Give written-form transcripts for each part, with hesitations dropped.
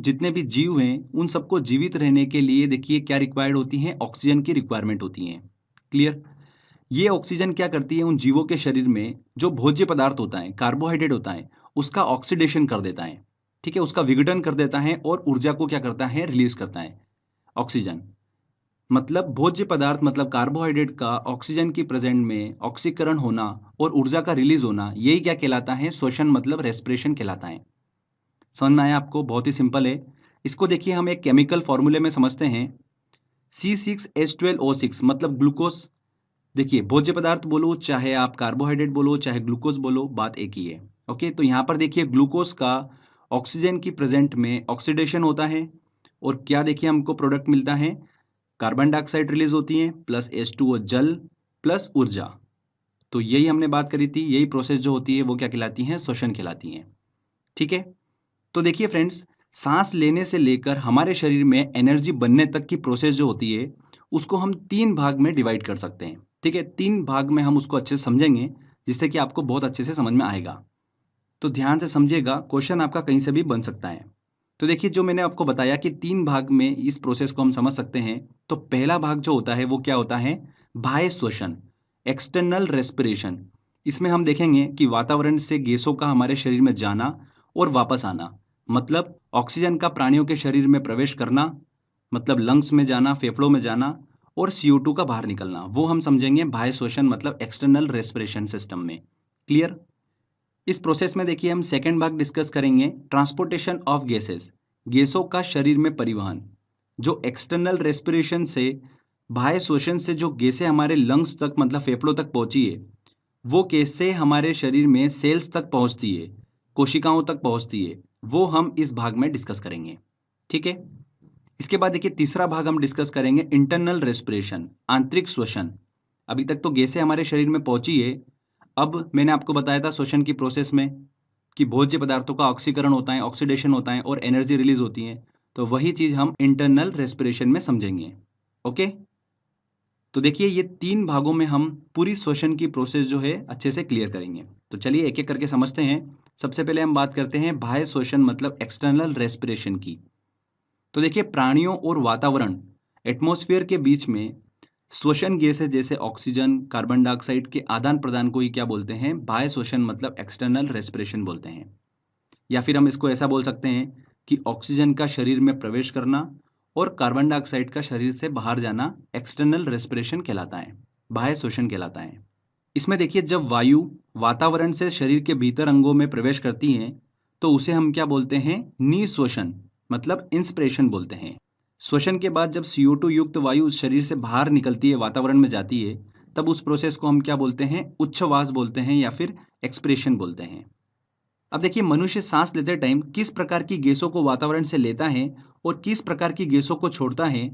जितने भी जीव हैं उन सबको जीवित रहने के लिए देखिए क्या रिक्वायर्ड होती हैं, ऑक्सीजन की रिक्वायरमेंट होती हैं। क्लियर? ये ऑक्सीजन क्या करती है उन जीवों के शरीर में जो भोज्य पदार्थ होता है, कार्बोहाइड्रेट होता है, उसका ऑक्सीडेशन कर देता है। ठीक है, उसका विघटन कर देता है और ऊर्जा को क्या करता है, रिलीज करता है। ऑक्सीजन मतलब भोज्य पदार्थ मतलब कार्बोहाइड्रेट का ऑक्सीजन की प्रेजेंट में ऑक्सीकरण होना और ऊर्जा का रिलीज होना, यही क्या कहलाता है, श्वसन मतलब रेस्पिरेशन कहलाता है। समझ में आया आपको? बहुत ही सिंपल है। इसको देखिए हम एक केमिकल फॉर्मूले में समझते हैं। C6H12O6 मतलब ग्लूकोज। देखिए भोज्य पदार्थ बोलो चाहे आप कार्बोहाइड्रेट बोलो चाहे ग्लूकोज बोलो, बात एक ही है। ओके, तो यहाँ पर देखिए ग्लूकोज का ऑक्सीजन की प्रेजेंट में ऑक्सीडेशन होता है और क्या देखिए हमको प्रोडक्ट मिलता है, कार्बन डाइऑक्साइड रिलीज होती है प्लस H2O जल प्लस ऊर्जा। तो यही हमने बात करी थी, यही प्रोसेस जो होती है वो क्या कहलाती है, श्वसन कहलाती है। ठीक है, तो देखिए फ्रेंड्स, सांस लेने से लेकर हमारे शरीर में एनर्जी बनने तक की प्रोसेस जो होती है उसको हम 3 भाग में डिवाइड कर सकते हैं। ठीक है, 3 भाग में हम उसको अच्छे से समझेंगे जिससे कि आपको बहुत अच्छे से समझ में आएगा। तो ध्यान से समझिएगा, क्वेश्चन आपका कहीं से भी बन सकता है। तो देखिए जो मैंने आपको बताया कि 3 भाग में इस प्रोसेस को हम समझ सकते हैं। तो पहला भाग जो होता है वो क्या होता है, बाह्य श्वसन, एक्सटर्नल रेस्पिरेशन। इसमें हम देखेंगे कि वातावरण से गैसों का हमारे शरीर में जाना और वापस आना, मतलब ऑक्सीजन का प्राणियों के शरीर में प्रवेश करना, मतलब लंग्स में जाना, फेफड़ों में जाना, और CO2 का बाहर निकलना, वो हम समझेंगे बाह्य श्वसन मतलब एक्सटर्नल रेस्पिरेशन सिस्टम में। क्लियर? इस प्रोसेस में देखिए हम सेकंड भाग डिस्कस करेंगे, ट्रांसपोर्टेशन ऑफ गैसेस, गैसों का शरीर में परिवहन। जो एक्सटर्नल रेस्पिरेशन से, बाह्य श्वसन से जो गैसें हमारे लंग्स तक मतलब फेफड़ों तक पहुंची है, वो कैसे हमारे शरीर में सेल्स तक पहुंचती है, कोशिकाओं तक पहुंचती है, वो हम इस भाग में डिस्कस करेंगे। ठीक है, इसके बाद देखिए तीसरा भाग हम डिस्कस करेंगे, इंटरनल रेस्पिरेशन, आंतरिक श्वसन। अभी तक तो गैसें हमारे शरीर में पहुंची है। अब मैंने आपको बताया था श्वसन की प्रोसेस में कि भोज्य पदार्थों का ऑक्सीकरण होता है, ऑक्सीडेशन होता है और एनर्जी रिलीज होती है। तो वही चीज हम इंटरनल रेस्पिरेशन में समझेंगे। ओके, तो देखिए ये 3 भागों में हम पूरी श्वसन की प्रोसेस जो है अच्छे से क्लियर करेंगे। तो चलिए एक एक करके समझते हैं। सबसे पहले हम बात करते हैं बाह्य श्वसन मतलब एक्सटर्नल रेस्पिरेशन की। तो देखिए प्राणियों और वातावरण, एटमॉस्फेयर के बीच में श्वसन गैसें जैसे ऑक्सीजन, कार्बन डाइऑक्साइड के आदान प्रदान को ही क्या बोलते हैं, बाह्य श्वसन मतलब एक्सटर्नल रेस्पिरेशन बोलते हैं। या फिर हम इसको ऐसा बोल सकते हैं कि ऑक्सीजन का शरीर में प्रवेश करना और कार्बन डाइऑक्साइड का शरीर से बाहर जाना एक्सटर्नल रेस्पिरेशन कहलाता है, बाह्य श्वसन कहलाता है। इसमें देखिए जब वायु वातावरण से शरीर के भीतर अंगों में प्रवेश करती है तो उसे हम क्या बोलते हैं, निःश्वसन मतलब इंस्पिरेशन बोलते हैं। श्वसन के बाद जब CO2 युक्त वायु उस शरीर से बाहर निकलती है, वातावरण में जाती है, तब उस प्रोसेस को हम क्या बोलते हैं, उच्छ्वास बोलते हैं या फिर एक्सपिरेशन बोलते हैं। अब देखिए मनुष्य सांस लेते टाइम किस प्रकार की गैसों को वातावरण से लेता है और किस प्रकार की गैसों को छोड़ता है,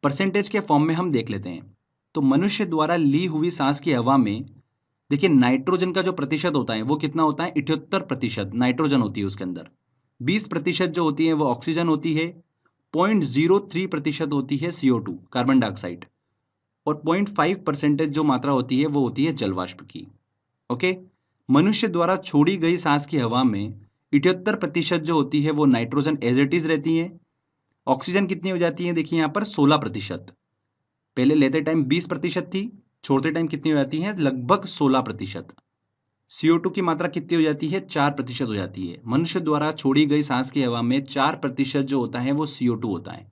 परसेंटेज के फॉर्म में हम देख लेते हैं। तो मनुष्य द्वारा ली हुई सांस की हवा में देखिए नाइट्रोजन का जो प्रतिशत होता है वो कितना होता है, 78% नाइट्रोजन होती है उसके अंदर। 20% जो होती है वो ऑक्सीजन होती है, 0.03% होती है CO2 कार्बन डाइऑक्साइड, और 0.5% जो मात्रा होती है वो होती है जल वाष्प की। ओके, मनुष्य द्वारा छोड़ी गई सांस की हवा में 78% जो होती है वो नाइट्रोजन एज इट इज रहती है। ऑक्सीजन कितनी हो जाती है, देखिए यहाँ पर 16%। पहले लेते टाइम 20% थी, छोड़ते टाइम कितनी हो जाती है, लगभग 16%। CO2 की मात्रा कितनी हो जाती है, 4% हो जाती है। मनुष्य द्वारा छोड़ी गई सांस की हवा में 4% जो होता है वो CO2 होता है,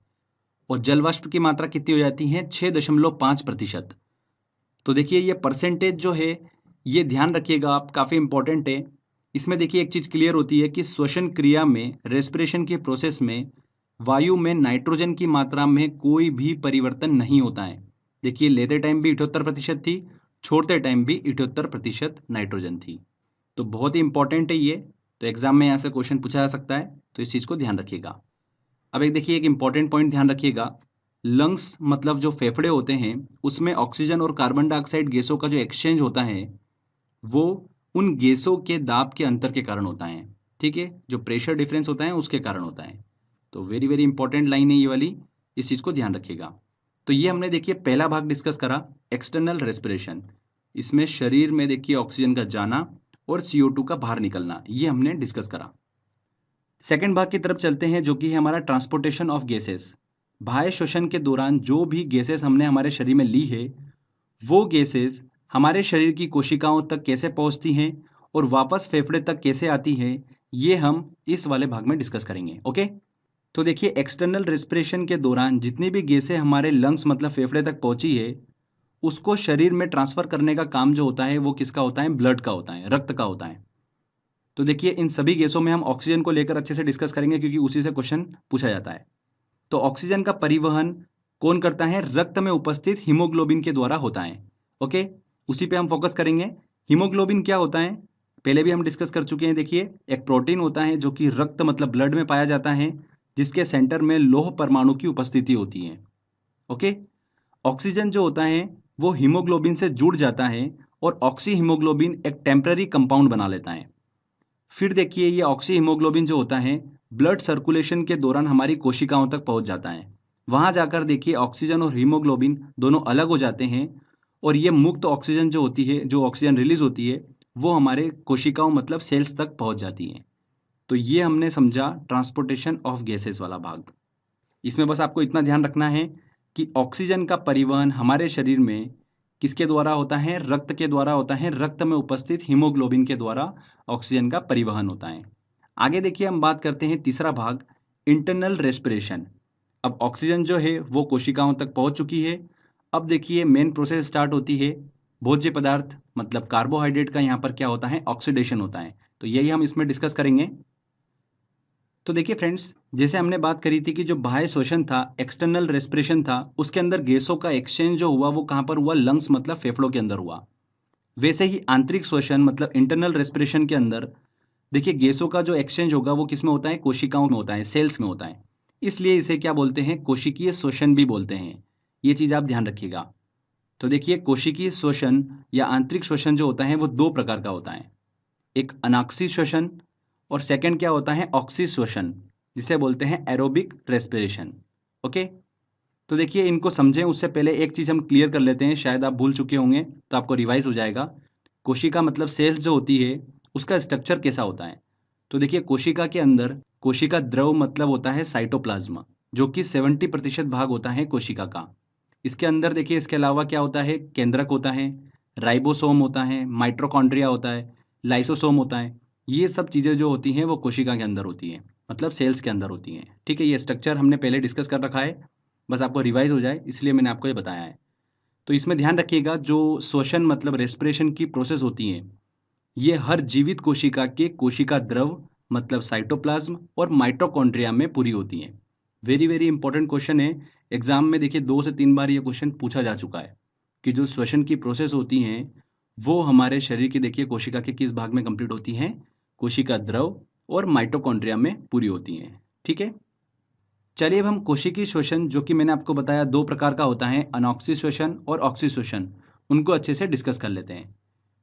और जल वाष्प की मात्रा कितनी हो जाती है, 6.5%। तो देखिए ये परसेंटेज जो है ये ध्यान रखिएगा आप, काफ़ी इंपॉर्टेंट है। इसमें देखिए एक चीज़ क्लियर होती है कि श्वसन क्रिया में, रेस्पिरेशन की प्रोसेस में वायु में नाइट्रोजन की मात्रा में कोई भी परिवर्तन नहीं होता है। देखिए लेते टाइम भी 78% थी, छोड़ते टाइम भी 78% नाइट्रोजन थी। तो बहुत ही इंपॉर्टेंट है ये। तो एग्जाम में यहाँ से क्वेश्चन पूछा जा सकता है, तो इस चीज़ को ध्यान रखिएगा। अब एक देखिए एक इंपॉर्टेंट पॉइंट ध्यान रखिएगा, लंग्स मतलब जो फेफड़े होते हैं उसमें ऑक्सीजन और कार्बन डाइऑक्साइड गैसों का जो एक्सचेंज होता है वो उन गैसों के दाब के अंतर के कारण होता है। ठीक है, जो प्रेशर डिफरेंस होता है उसके कारण होता है। तो वेरी वेरी इंपॉर्टेंट लाइन है ये वाली, इस चीज़ को ध्यान रखिएगा। तो ये हमने देखिए पहला भाग डिस्कस करा, एक्सटर्नल रेस्पिरेशन। इसमें शरीर में देखिए ऑक्सीजन का जाना और CO2 का बाहर निकलना, ये हमने डिस्कस करा। सेकंड भाग की तरफ चलते हैं, जो कि है हमारा ट्रांसपोर्टेशन ऑफ गैसेस। बाह्य श्वसन के दौरान जो भी गैसेस हमने हमारे शरीर में ली है, वो गैसेस हमारे शरीर की कोशिकाओं तक कैसे पहुंचती हैं और वापस फेफड़े तक कैसे आती हैं, ये हम इस वाले भाग में डिस्कस करेंगे। ओके, तो देखिए, एक्सटर्नल रेस्पिरेशन के दौरान जितनी भी गैसें हमारे लंग्स मतलब फेफड़े तक पहुंची है, उसको शरीर में ट्रांसफर करने का काम जो होता है वो किसका होता है? ब्लड का होता है, रक्त का होता है। तो देखिए, इन सभी गैसों में हम ऑक्सीजन को लेकर अच्छे से डिस्कस करेंगे, क्योंकि उसी से क्वेश्चन पूछा जाता है। तो ऑक्सीजन का परिवहन कौन करता है? रक्त में उपस्थित हीमोग्लोबिन के द्वारा होता है। ओके, उसी पे हम फोकस करेंगे। हीमोग्लोबिन क्या होता है, पहले भी हम डिस्कस कर चुके हैं। देखिए, एक प्रोटीन होता है जो कि रक्त मतलब ब्लड में पाया जाता है, जिसके सेंटर में लौह परमाणु की उपस्थिति होती है। ओके, ऑक्सीजन जो होता है वो हीमोग्लोबिन से जुड़ जाता है और ऑक्सी हीमोग्लोबिन एक टेम्पररी कंपाउंड बना लेता है। फिर देखिए, ये ऑक्सी हीमोग्लोबिन जो होता है ब्लड सर्कुलेशन के दौरान हमारी कोशिकाओं तक पहुंच जाता है। वहां जाकर देखिए, ऑक्सीजन और हीमोग्लोबिन दोनों अलग हो जाते हैं और ये मुक्त ऑक्सीजन जो होती है, जो ऑक्सीजन रिलीज होती है, वो हमारे कोशिकाओं मतलब सेल्स तक पहुंच जाती है। तो ये हमने समझा ट्रांसपोर्टेशन ऑफ गैसेस वाला भाग। इसमें बस आपको इतना ध्यान रखना है कि ऑक्सीजन का परिवहन हमारे शरीर में किसके द्वारा होता है? रक्त के द्वारा होता है। रक्त में उपस्थित हीमोग्लोबिन के द्वारा ऑक्सीजन का परिवहन होता है। आगे देखिए, हम बात करते हैं तीसरा भाग, इंटरनल रेस्पिरेशन। अब ऑक्सीजन जो है वो कोशिकाओं तक पहुंच चुकी है। अब देखिए, मेन प्रोसेस स्टार्ट होती है। भोज्य पदार्थ मतलब कार्बोहाइड्रेट का यहाँ पर क्या होता है? ऑक्सीडेशन होता है। तो यही हम इसमें डिस्कस करेंगे। तो देखिए फ्रेंड्स, जैसे हमने बात करी थी कि जो बाह्य श्वसन था, एक्सटर्नल रेस्पिरेशन था, उसके अंदर गैसों का एक्सचेंज जो हुआ वो कहाँ पर हुआ? लंग्स मतलब फेफड़ों के अंदर हुआ। वैसे ही आंतरिक श्वसन मतलब इंटरनल रेस्पिरेशन के अंदर देखिए, गैसों का जो एक्सचेंज होगा वो किस में होता है? कोशिकाओं में होता है, सेल्स में होता है। इसलिए इसे क्या बोलते हैं? कोशिकीय श्वसन भी बोलते हैं। ये चीज आप ध्यान रखिएगा। तो देखिए, कोशिकीय श्वसन या आंतरिक श्वसन जो होता है वो दो प्रकार का होता है। एक अनाक्षी श्वसन और सेकंड क्या होता है? ऑक्सी श्वसन, जिसे बोलते हैं एरोबिक रेस्पिरेशन। ओके, तो देखिए, इनको समझें उससे पहले एक चीज हम क्लियर कर लेते हैं, शायद आप भूल चुके होंगे, तो आपको रिवाइज हो जाएगा। कोशिका मतलब सेल्स जो होती है, उसका स्ट्रक्चर कैसा होता है? तो देखिए, कोशिका के अंदर कोशिका द्रव मतलब होता है साइटोप्लाज्म, जो कि 70% भाग होता है कोशिका का। इसके अंदर देखिए, इसके अलावा क्या होता है? केंद्रक होता है, राइबोसोम होता है, माइटोकॉन्ड्रिया होता है, लाइसोसोम होता है। ये सब चीज़ें जो होती हैं वो कोशिका के अंदर होती हैं, मतलब सेल्स के अंदर होती हैं। ठीक है, ये स्ट्रक्चर हमने पहले डिस्कस कर रखा है, बस आपको रिवाइज हो जाए इसलिए मैंने आपको ये बताया है। तो इसमें ध्यान रखिएगा, जो श्वसन मतलब रेस्पिरेशन की प्रोसेस होती है, ये हर जीवित कोशिका के कोशिका द्रव मतलब साइटोप्लाज्म और माइटोकॉन्ड्रिया में पूरी होती हैं। वेरी वेरी इंपॉर्टेंट क्वेश्चन है। एग्जाम में देखिए 2 से 3 बार ये क्वेश्चन पूछा जा चुका है कि जो श्वसन की प्रोसेस होती हैं वो हमारे शरीर की देखिए कोशिका के किस भाग में कंप्लीट होती हैं? कोशिका द्रव और माइटोकॉन्ड्रिया में पूरी होती हैं। ठीक है, चलिए अब हम कोशिकीय श्वसन, जो कि मैंने आपको बताया 2 प्रकार का होता है, अनॉक्सी श्वसन और ऑक्सी श्वसन, उनको अच्छे से डिस्कस कर लेते हैं।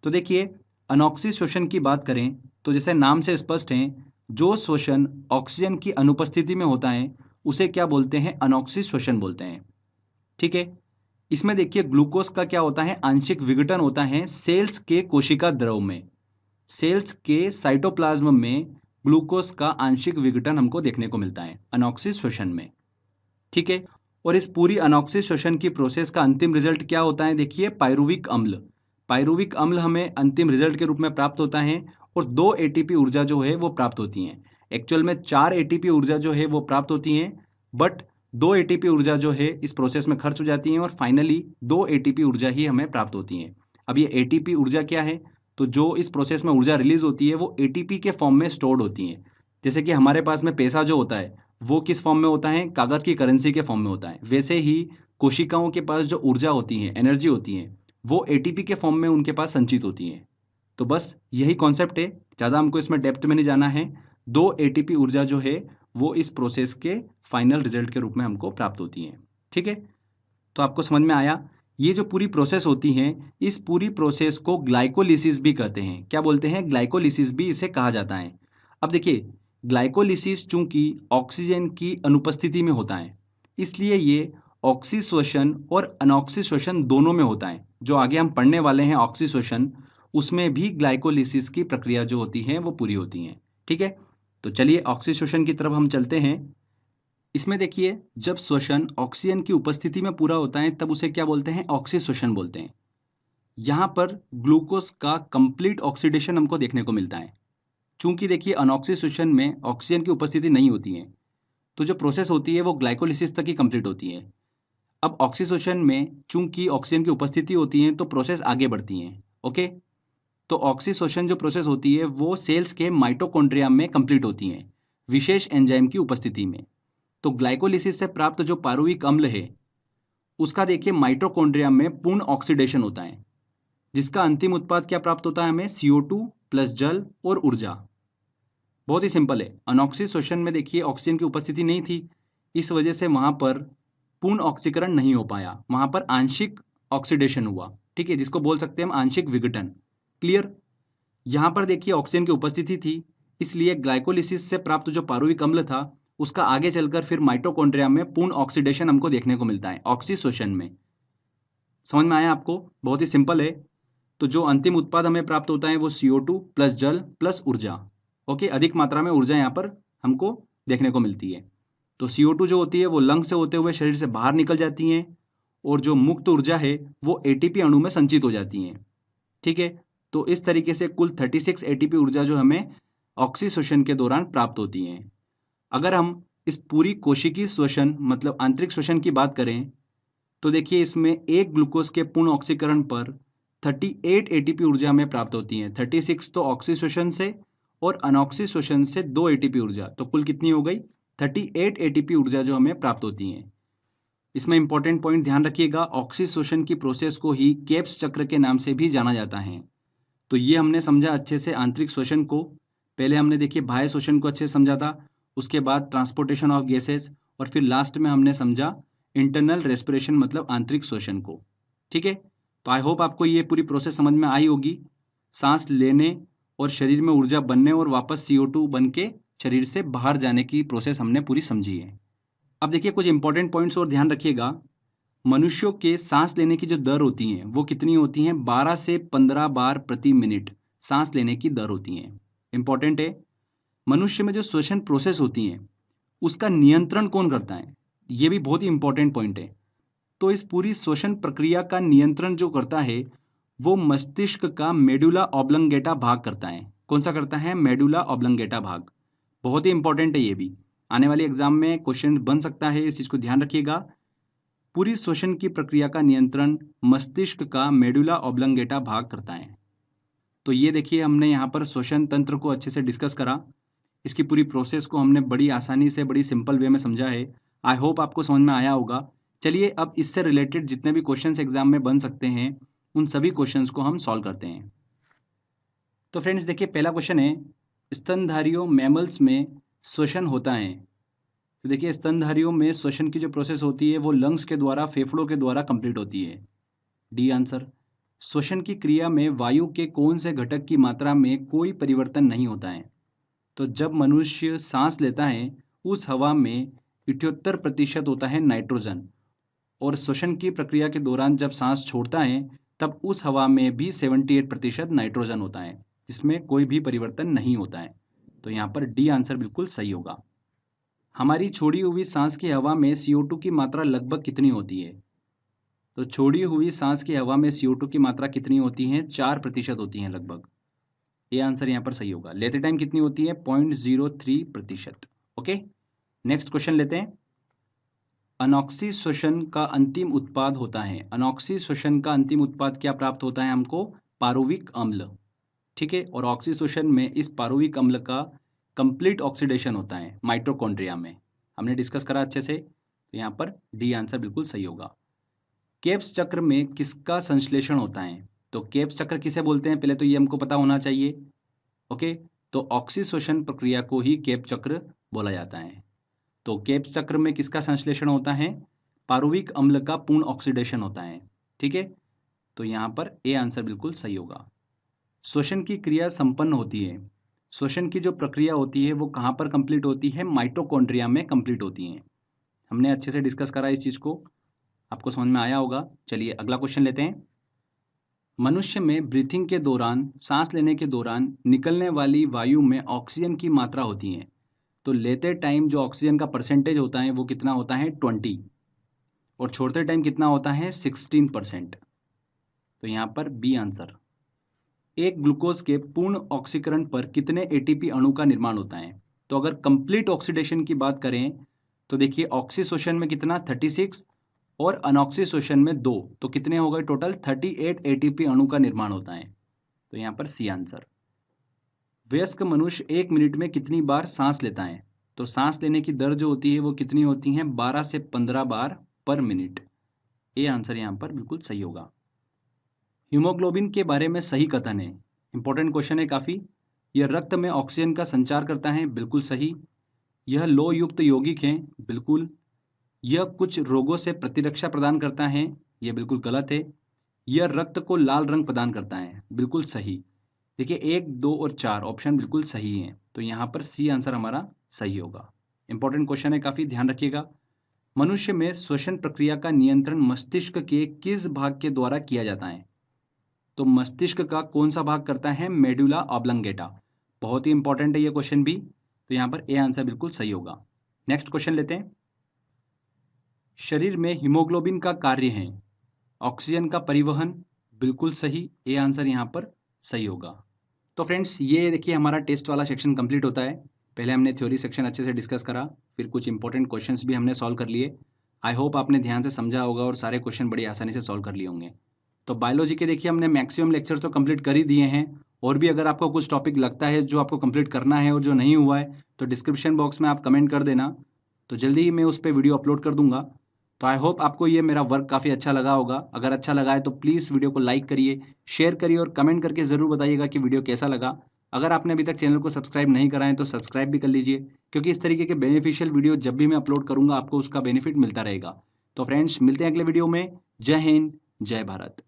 तो देखिए, अनॉक्सी श्वसन की बात करें तो जैसे नाम से स्पष्ट है, जो श्वसन ऑक्सीजन की अनुपस्थिति में होता है उसे क्या बोलते हैं? अनॉक्सी श्वसन बोलते हैं। ठीक है, इसमें देखिए, ग्लूकोज का क्या होता है? आंशिक विघटन होता है सेल्स के कोशिका द्रव में। सेल्स के साइटोप्लाज्म में ग्लूकोज का आंशिक विघटन हमको देखने को मिलता है अनॉक्सी श्वसन में। ठीक है, और इस पूरी अनॉक्सी श्वसन की प्रोसेस का अंतिम रिजल्ट क्या होता है? देखिए, पायरुविक अम्ल। पायरुविक अम्ल हमें अंतिम रिजल्ट के रूप में प्राप्त होता है और 2 एटीपी ऊर्जा जो है वो प्राप्त होती है। एक्चुअल में 4 एटीपी ऊर्जा जो है वो प्राप्त होती है, बट 2 एटीपी ऊर्जा जो है इस प्रोसेस में खर्च हो जाती है और फाइनली 2 एटीपी ऊर्जा ही हमें प्राप्त होती है। अब ये एटीपी ऊर्जा क्या है? तो जो इस प्रोसेस में ऊर्जा रिलीज होती है वो एटीपी के फॉर्म में स्टोर्ड होती है। जैसे कि हमारे पास में पैसा जो होता है वो किस फॉर्म में होता है? कागज की करेंसी के फॉर्म में होता है। वैसे ही कोशिकाओं के पास जो ऊर्जा होती है, एनर्जी होती है, वो एटीपी के फॉर्म में उनके पास संचित होती है। तो बस यही कॉन्सेप्ट है, ज़्यादा हमको इसमें डेप्थ में नहीं जाना है। 2 एटीपी ऊर्जा जो है वो इस प्रोसेस के फाइनल रिजल्ट के रूप में हमको प्राप्त होती है। ठीक है, तो आपको समझ में आया? ये जो पूरी प्रोसेस होती है, इस पूरी प्रोसेस को ग्लाइकोलिसिस भी कहते हैं। क्या बोलते हैं? ग्लाइकोलिसिस भी इसे कहा जाता है। अब देखिए, ग्लाइकोलिसिस चूंकि ऑक्सीजन की अनुपस्थिति में होता है, इसलिए ये ऑक्सी श्वसन और अनॉक्सी श्वसन दोनों में होता है। जो आगे हम पढ़ने वाले हैं ऑक्सी श्वसन, उसमें भी ग्लाइकोलिसिस की प्रक्रिया जो होती है वो पूरी होती है। ठीक है, तो चलिए ऑक्सीशोषण की तरफ हम चलते हैं। इसमें देखिए, जब श्वसन ऑक्सीजन की उपस्थिति में पूरा होता है तब उसे क्या बोलते हैं? ऑक्सीशोषण बोलते हैं। यहाँ पर ग्लूकोज का कंप्लीट ऑक्सीडेशन हमको देखने को मिलता है। चूंकि देखिए अनऑक्सीशोषण में ऑक्सीजन की उपस्थिति नहीं होती है, तो जो प्रोसेस होती है वो ग्लाइकोलिसिस तक ही कंप्लीट होती है। अब ऑक्सीशोषण में चूंकि ऑक्सीजन की उपस्थिति होती है तो प्रोसेस आगे बढ़ती है। ओके, तो ऑक्सीशोषण जो प्रोसेस होती है वो सेल्स के माइटोकॉन्ड्रिया में कंप्लीट होती है, विशेष एंजाइम की उपस्थिति में। तो ग्लाइकोलिसिस से प्राप्त जो पारुविक अम्ल है उसका देखिए माइटोकॉन्ड्रिया में पूर्ण ऑक्सीडेशन होता है, जिसका अंतिम उत्पाद क्या प्राप्त होता है हमें? CO2 प्लस जल और ऊर्जा। बहुत ही सिंपल है। अनऑक्सीशोषण में देखिए ऑक्सीजन की उपस्थिति नहीं थी, इस वजह से वहां पर पूर्ण ऑक्सीकरण नहीं हो पाया, वहां पर आंशिक ऑक्सीडेशन हुआ। ठीक है, जिसको बोल सकते हैं हम आंशिक विघटन। क्लियर? यहाँ पर देखिए ऑक्सीजन की उपस्थिति थी, इसलिए ग्लाइकोलिसिस से प्राप्त जो पारुविक अम्ल था उसका आगे चलकर फिर माइटोकॉन्ड्रिया में पूर्ण ऑक्सीडेशन हमको देखने को मिलता है ऑक्सीशोषण में। समझ में आया आपको? बहुत ही सिंपल है। तो जो अंतिम उत्पाद हमें प्राप्त होता है वो CO2 प्लस जल प्लस ऊर्जा। ओके, अधिक मात्रा में ऊर्जा यहाँ पर हमको देखने को मिलती है। तो CO2 जो होती है वो लंग से होते हुए शरीर से बाहर निकल जाती है, और जो मुक्त ऊर्जा है वो ATP अणु में संचित हो जाती है। ठीक है, तो इस तरीके से कुल 36 ATP ऊर्जा जो हमें ऑक्सीशोषण के दौरान प्राप्त होती है। अगर हम इस पूरी कोशिकीय श्वसन मतलब आंतरिक श्वसन की बात करें तो देखिए इसमें एक ग्लूकोज के पूर्ण ऑक्सीकरण पर 38 ATP ऊर्जा हमें प्राप्त होती है। 36 तो ऑक्सीशोषण से और अनऑक्सीशोषण से 2 ATP ऊर्जा, तो कुल कितनी हो गई? 38 ATP ऊर्जा जो हमें प्राप्त होती है। इसमें इंपॉर्टेंट पॉइंट ध्यान रखिएगा, ऑक्सीशोषण की प्रोसेस को ही केप्स चक्र के नाम से भी जाना जाता है। तो ये हमने समझा अच्छे से आंतरिक श्वसन को। पहले हमने देखिए बाह्य श्वसन को अच्छे से समझा था, उसके बाद ट्रांसपोर्टेशन ऑफ गैसेस, और फिर लास्ट में हमने समझा इंटरनल रेस्पिरेशन मतलब आंतरिक श्वसन को। ठीक है, तो आई होप आपको ये पूरी प्रोसेस समझ में आई होगी। सांस लेने और शरीर में ऊर्जा बनने और वापस CO2 बन के शरीर से बाहर जाने की प्रोसेस हमने पूरी समझी है। अब देखिए कुछ इंपॉर्टेंट पॉइंट्स और ध्यान रखिएगा। मनुष्यों के सांस लेने की जो दर होती है वो कितनी होती है? 12 से 15 बार प्रति मिनट सांस लेने की दर होती है। इंपॉर्टेंट है। मनुष्य में जो श्वसन प्रोसेस होती है उसका नियंत्रण कौन करता है? ये भी बहुत ही इंपॉर्टेंट पॉइंट है। तो इस पूरी श्वसन प्रक्रिया का नियंत्रण जो करता है वो मस्तिष्क का मेडुला ऑब्लंगेटा भाग करता है। कौन सा करता है? मेडुला ऑब्लंगेटा भाग। बहुत ही इंपॉर्टेंट है, ये भी आने वाले एग्जाम में क्वेश्चन बन सकता है, इस चीज को ध्यान रखिएगा। पूरी श्वसन की प्रक्रिया का नियंत्रण मस्तिष्क का मेडुला ऑब्लंगेटा भाग करता है। तो ये देखिए हमने यहाँ पर श्वसन तंत्र को अच्छे से डिस्कस करा। इसकी पूरी प्रोसेस को हमने बड़ी आसानी से बड़ी सिंपल वे में समझा है। आई होप आपको समझ में आया होगा। चलिए अब इससे रिलेटेड जितने भी क्वेश्चंस एग्जाम में बन सकते हैं उन सभी क्वेश्चंस को हम सॉल्व करते हैं। तो फ्रेंड्स देखिए पहला क्वेश्चन है, स्तनधारियों मैमल्स में श्वसन होता है। तो देखिए स्तनधारियों में श्वसन की जो प्रोसेस होती है वो लंग्स के द्वारा, फेफड़ों के द्वारा कंप्लीट होती है। D answer. श्वसन की क्रिया में वायु के कौन से घटक की मात्रा में कोई परिवर्तन नहीं होता है? तो जब मनुष्य सांस लेता है उस हवा में 78% होता है नाइट्रोजन, और श्वसन की प्रक्रिया के दौरान जब सांस छोड़ता है तब उस हवा में भी 78% नाइट्रोजन होता है, जिसमें कोई भी परिवर्तन नहीं होता है। तो यहाँ पर डी आंसर बिल्कुल सही होगा। हमारी छोड़ी हुई सांस की हवा में CO2 की मात्रा लगभग कितनी होती है? तो छोड़ी हुई सांस की हवा में CO2 की मात्रा कितनी होती है? 4% होती है लगभग। ये आंसर यहाँ पर सही होगा। लेते टाइम कितनी होती है? 0.03%। ओके, नेक्स्ट क्वेश्चन लेते हैं। अनॉक्सी श्वसन का अंतिम उत्पाद होता है। अनॉक्सी श्वसन का अंतिम उत्पाद क्या प्राप्त होता है हमको? पारुविक अम्ल। ठीक है, और ऑक्सीशोषण में इस पारुविक अम्ल का कंप्लीट ऑक्सीडेशन होता है माइटोकॉन्ड्रिया में। हमने डिस्कस करा अच्छे से, तो यहाँ पर डी आंसर बिल्कुल सही होगा। केप्स चक्र में किसका संश्लेषण होता है? तो केप्स चक्र किसे बोलते हैं पहले तो ये हमको पता होना चाहिए। ओके, तो ऑक्सीशोषण प्रक्रिया को ही केप चक्र बोला जाता है। तो केप्स चक्र में किसका संश्लेषण होता है? पारुविक अम्ल का पूर्ण ऑक्सीडेशन होता है। ठीक है, तो यहाँ पर ए आंसर बिल्कुल सही होगा। श्वसन की क्रिया संपन्न होती है। श्वसन की जो प्रक्रिया होती है वो कहाँ पर कंप्लीट होती है? माइटोकॉन्ड्रिया में कंप्लीट होती है। हमने अच्छे से डिस्कस करा इस चीज़ को, आपको समझ में आया होगा। चलिए अगला क्वेश्चन लेते हैं। मनुष्य में ब्रीथिंग के दौरान, सांस लेने के दौरान निकलने वाली वायु में ऑक्सीजन की मात्रा होती है। तो लेते टाइम जो ऑक्सीजन का परसेंटेज होता है वो कितना होता है 20, और छोड़ते टाइम कितना होता है 16%। तो यहाँ पर बी आंसर। एक ग्लूकोज के पूर्ण ऑक्सीकरण पर कितने एटीपी अणु का निर्माण होता है? तो अगर कंप्लीट ऑक्सीडेशन की बात करें तो देखिए ऑक्सीशोषण में कितना 36 और अनऑक्सीशोषण में 2, तो कितने हो गए टोटल 38 एटीपी अणु का निर्माण होता है। तो यहाँ पर सी आंसर। वयस्क मनुष्य 1 मिनट में कितनी बार सांस लेता है? तो सांस लेने की दर जो होती है वो कितनी होती है 12 से 15 बार पर मिनट। ए आंसर यहाँ पर बिल्कुल सही होगा। हीमोग्लोबिन के बारे में सही कथन है। इंपॉर्टेंट क्वेश्चन है काफ़ी। यह रक्त में ऑक्सीजन का संचार करता है, बिल्कुल सही। यह लोह युक्त यौगिक है, बिल्कुल। यह कुछ रोगों से प्रतिरक्षा प्रदान करता है, यह बिल्कुल गलत है। यह रक्त को लाल रंग प्रदान करता है, बिल्कुल सही। देखिए 1, 2 और 4 ऑप्शन बिल्कुल सही हैं, तो यहाँ पर सी आंसर हमारा सही होगा। इंपॉर्टेंट क्वेश्चन है काफ़ी, ध्यान रखिएगा। मनुष्य में श्वसन प्रक्रिया का नियंत्रण मस्तिष्क के किस भाग के द्वारा किया जाता है? तो मस्तिष्क का कौन सा भाग करता है? Medulla oblongata. बहुत ही इंपॉर्टेंट है ये क्वेश्चन भी, तो यहाँ पर ए आंसर बिल्कुल सही होगा। नेक्स्ट क्वेश्चन लेते हैं। शरीर में हीमोग्लोबिन का कार्य है ऑक्सीजन का परिवहन, बिल्कुल सही। ए आंसर यहाँ पर सही होगा। तो फ्रेंड्स ये देखिए हमारा टेस्ट वाला सेक्शन कंप्लीट होता है। पहले हमने थ्योरी सेक्शन अच्छे से डिस्कस करा, फिर कुछ इंपॉर्टेंट क्वेश्चंस भी हमने सॉल्व कर लिए। आई होप आपने ध्यान से समझा होगा और सारे क्वेश्चन बड़ी आसानी से सॉल्व कर लिए होंगे। तो बायोलॉजी के देखिए हमने मैक्सिमम लेक्चर्स तो कंप्लीट कर ही दिए हैं, और भी अगर आपको कुछ टॉपिक लगता है जो आपको कंप्लीट करना है और जो नहीं हुआ है तो डिस्क्रिप्शन बॉक्स में आप कमेंट कर देना, तो जल्दी ही मैं उस पर वीडियो अपलोड कर दूंगा। तो आई होप आपको ये मेरा वर्क काफ़ी अच्छा लगा होगा। अगर अच्छा लगा है तो प्लीज़ वीडियो को लाइक करिए, शेयर करिए और कमेंट करके ज़रूर बताइएगा कि वीडियो कैसा लगा। अगर आपने अभी तक चैनल को सब्सक्राइब नहीं करा है तो सब्सक्राइब भी कर लीजिए, क्योंकि इस तरीके के बेनिफिशियल वीडियो जब भी मैं अपलोड करूंगा आपको उसका बेनिफिट मिलता रहेगा। तो फ्रेंड्स मिलते हैं अगले वीडियो में। जय हिंद, जय भारत।